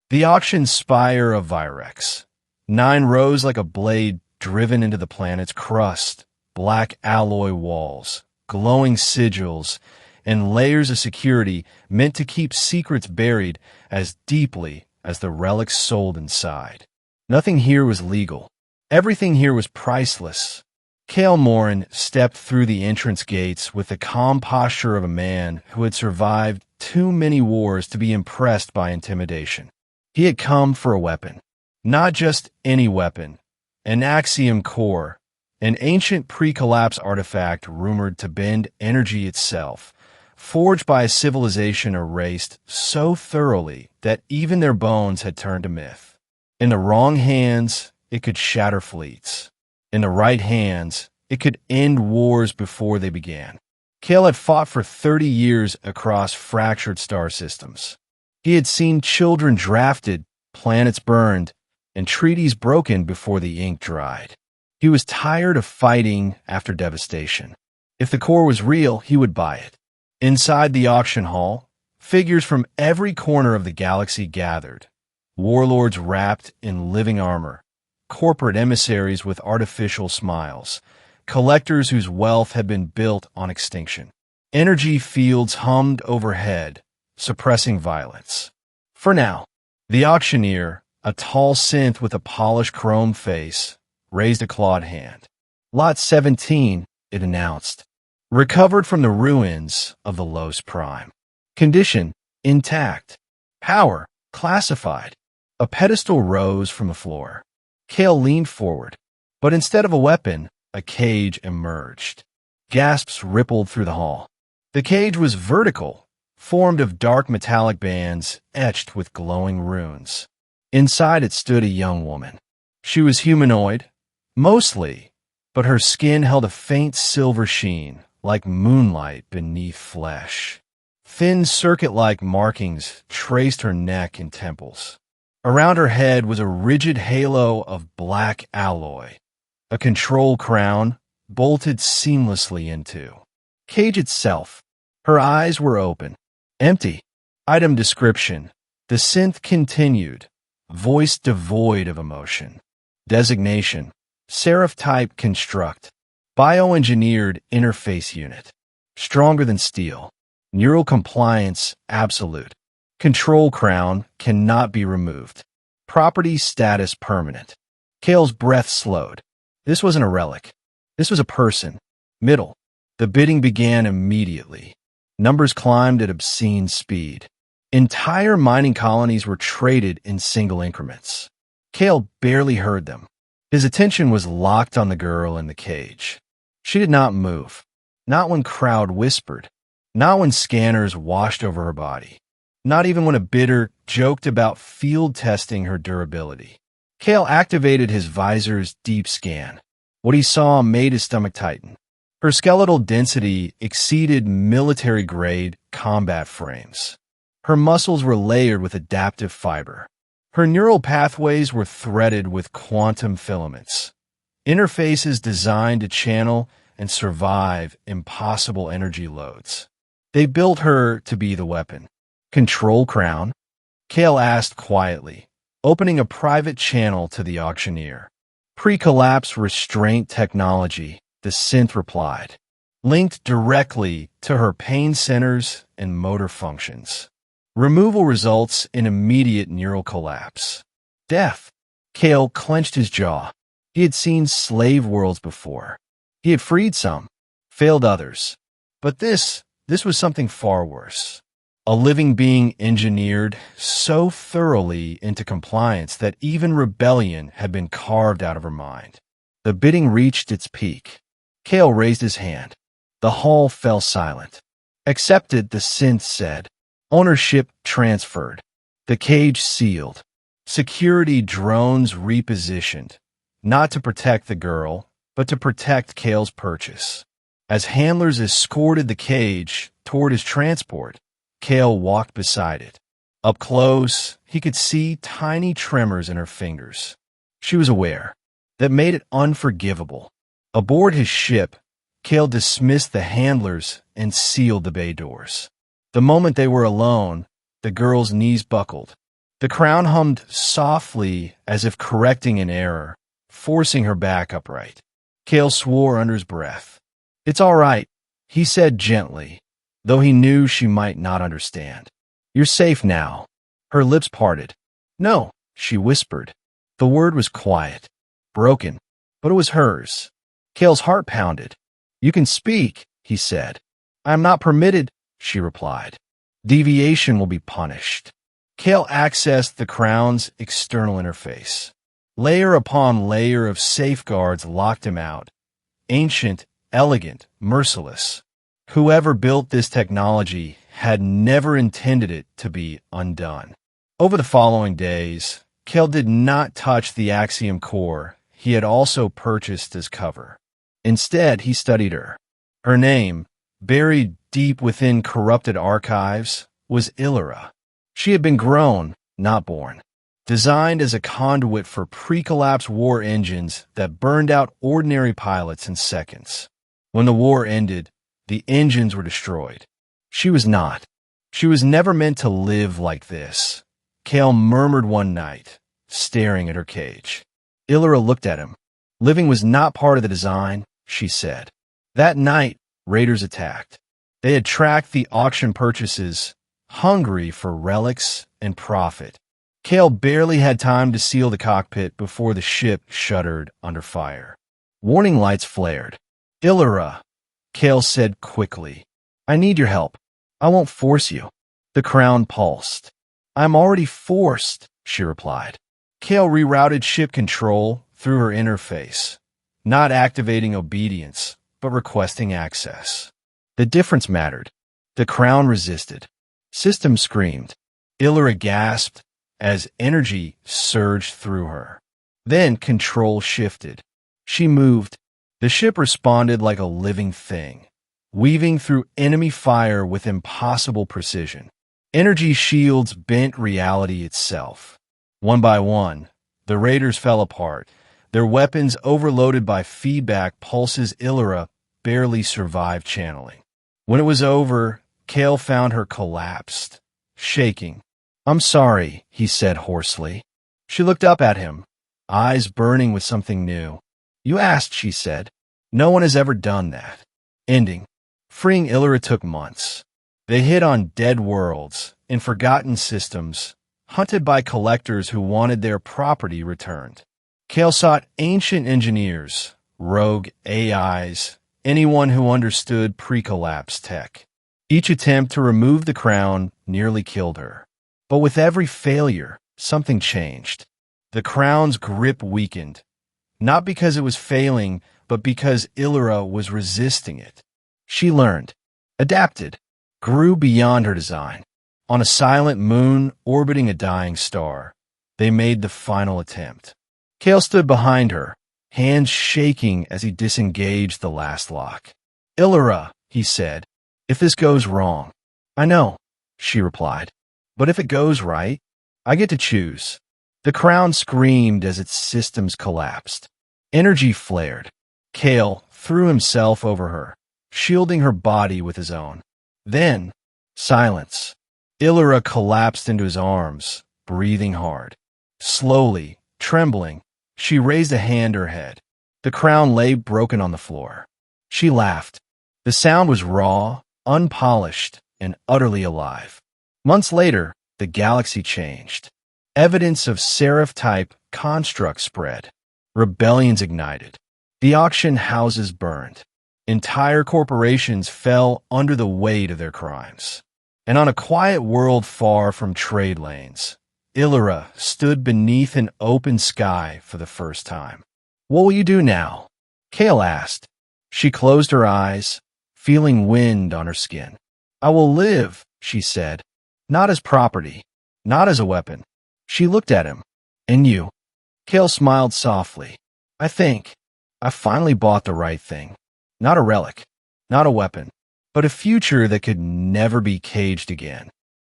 The auction spire of Virex. 9 rows like a blade driven into the planet's crust, black alloy walls, glowing sigils, and layers of security meant to keep secrets buried as deeply as the relics sold inside. Nothing here was legal. Everything here was priceless. Cale Morin stepped through the entrance gates with the calm posture of a man who had survived too many wars to be impressed by intimidation. He had come for a weapon. Not just any weapon. An Axiom core, an ancient pre-collapse artifact rumored to bend energy itself, forged by a civilization erased so thoroughly that even their bones had turned to myth. In the wrong hands, it could shatter fleets. In the right hands, it could end wars before they began. Cale had fought for 30 years across fractured star systems. He had seen children drafted, planets burned, and treaties broken before the ink dried. He was tired of fighting after devastation. If the core was real, he would buy it. Inside the auction hall, figures from every corner of the galaxy gathered. Warlords wrapped in living armor, corporate emissaries with artificial smiles, collectors whose wealth had been built on extinction. Energy fields hummed overhead, suppressing violence. For now, the auctioneer, a tall synth with a polished chrome face, raised a clawed hand. Lot 17, it announced, recovered from the ruins of the Los Prime. Condition, intact. Power, classified. A pedestal rose from the floor. Cale leaned forward, but instead of a weapon, a cage emerged. Gasps rippled through the hall. The cage was vertical, formed of dark metallic bands etched with glowing runes. Inside it stood a young woman. She was humanoid, mostly, but her skin held a faint silver sheen, like moonlight beneath flesh. Thin circuit-like markings traced her neck and temples. Around her head was a rigid halo of black alloy, a control crown bolted seamlessly into. Cage itself. Her eyes were open. Empty. Item description. The synth continued, voice devoid of emotion. Designation. Seraph-type construct. Bioengineered interface unit. Stronger than steel. Neural compliance absolute. Control crown cannot be removed. Property status permanent. Cale's breath slowed. This wasn't a relic. This was a person. Middle. The bidding began immediately. Numbers climbed at obscene speed. Entire mining colonies were traded in single increments. Cale barely heard them. His attention was locked on the girl in the cage. She did not move. Not when crowd whispered. Not when scanners washed over her body. Not even when a bidder joked about field testing her durability. Cale activated his visor's deep scan. What he saw made his stomach tighten. Her skeletal density exceeded military-grade combat frames. Her muscles were layered with adaptive fiber. Her neural pathways were threaded with quantum filaments. Interfaces designed to channel and survive impossible energy loads. They built her to be the weapon. Control crown? Cale asked quietly, opening a private channel to the auctioneer. Pre-collapse restraint technology, the synth replied, linked directly to her pain centers and motor functions. Removal results in immediate neural collapse. Death. Cale clenched his jaw. He had seen slave worlds before. He had freed some, failed others. But this was something far worse. A living being engineered so thoroughly into compliance that even rebellion had been carved out of her mind. The bidding reached its peak. Cale raised his hand. The hall fell silent. Accepted, the synth said. Ownership transferred. The cage sealed. Security drones repositioned. Not to protect the girl, but to protect Cale's purchase. As handlers escorted the cage toward his transport, Cale walked beside it. Up close, he could see tiny tremors in her fingers. She was aware. That made it unforgivable. Aboard his ship, Cale dismissed the handlers and sealed the bay doors. The moment they were alone, the girl's knees buckled. The crown hummed softly as if correcting an error, forcing her back upright. Cale swore under his breath. "It's all right," he said gently, though he knew she might not understand. "You're safe now." Her lips parted. "No," she whispered. The word was quiet, broken, but it was hers. Cale's heart pounded. "You can speak," he said. "I am not permitted," she replied. "Deviation will be punished." Cale accessed the crown's external interface. Layer upon layer of safeguards locked him out. Ancient, elegant, merciless. Whoever built this technology had never intended it to be undone. Over the following days, Cale did not touch the Axiom core he had also purchased as cover. Instead, he studied her. Her name, buried deep within corrupted archives, was Illyra. She had been grown, not born. Designed as a conduit for pre-collapse war engines that burned out ordinary pilots in seconds. When the war ended, the engines were destroyed. She was not. She was never meant to live like this. Cale murmured one night, staring at her cage. Illyra looked at him. Living was not part of the design, she said. That night, raiders attacked. They had tracked the auction purchases, hungry for relics and profit. Cale barely had time to seal the cockpit before the ship shuddered under fire. Warning lights flared. "Illyra," Cale said quickly. "I need your help. I won't force you." The crown pulsed. "I'm already forced," she replied. Cale rerouted ship control through her interface, not activating obedience, but requesting access. The difference mattered. The crown resisted. System screamed. Illyra gasped as energy surged through her. Then control shifted. She moved. The ship responded like a living thing, weaving through enemy fire with impossible precision. Energy shields bent reality itself. One by one, the raiders fell apart, their weapons overloaded by feedback pulses Illyra barely survived channeling. When it was over, Cale found her collapsed, shaking. "I'm sorry," he said hoarsely. She looked up at him, eyes burning with something new. "You asked," she said. "No one has ever done that." Ending. Freeing Illyra took months. They hid on dead worlds, in forgotten systems, hunted by collectors who wanted their property returned. Cale sought ancient engineers, rogue AIs, anyone who understood pre-collapse tech. Each attempt to remove the crown nearly killed her. But with every failure, something changed. The crown's grip weakened, not because it was failing, but because Illyra was resisting it. She learned, adapted, grew beyond her design. On a silent moon orbiting a dying star, they made the final attempt. Cale stood behind her, hands shaking as he disengaged the last lock. "Illyra," he said, "if this goes wrong." "I know," she replied. "But if it goes right, I get to choose." The crown screamed as its systems collapsed. Energy flared. Cale threw himself over her, shielding her body with his own. Then, silence. Illyra collapsed into his arms, breathing hard. Slowly, trembling, she raised a hand to her head. The crown lay broken on the floor. She laughed. The sound was raw, unpolished, and utterly alive. Months later, the galaxy changed. Evidence of seraph-type constructs spread. Rebellions ignited. The auction houses burned. Entire corporations fell under the weight of their crimes. And on a quiet world far from trade lanes, Illyra stood beneath an open sky for the first time. "What will you do now?" Cale asked. She closed her eyes, feeling wind on her skin. "I will live," she said. "Not as property, not as a weapon." She looked at him. "And you?" Cale smiled softly. "I think I finally bought the right thing. Not a relic, not a weapon, but a future that could never be caged again."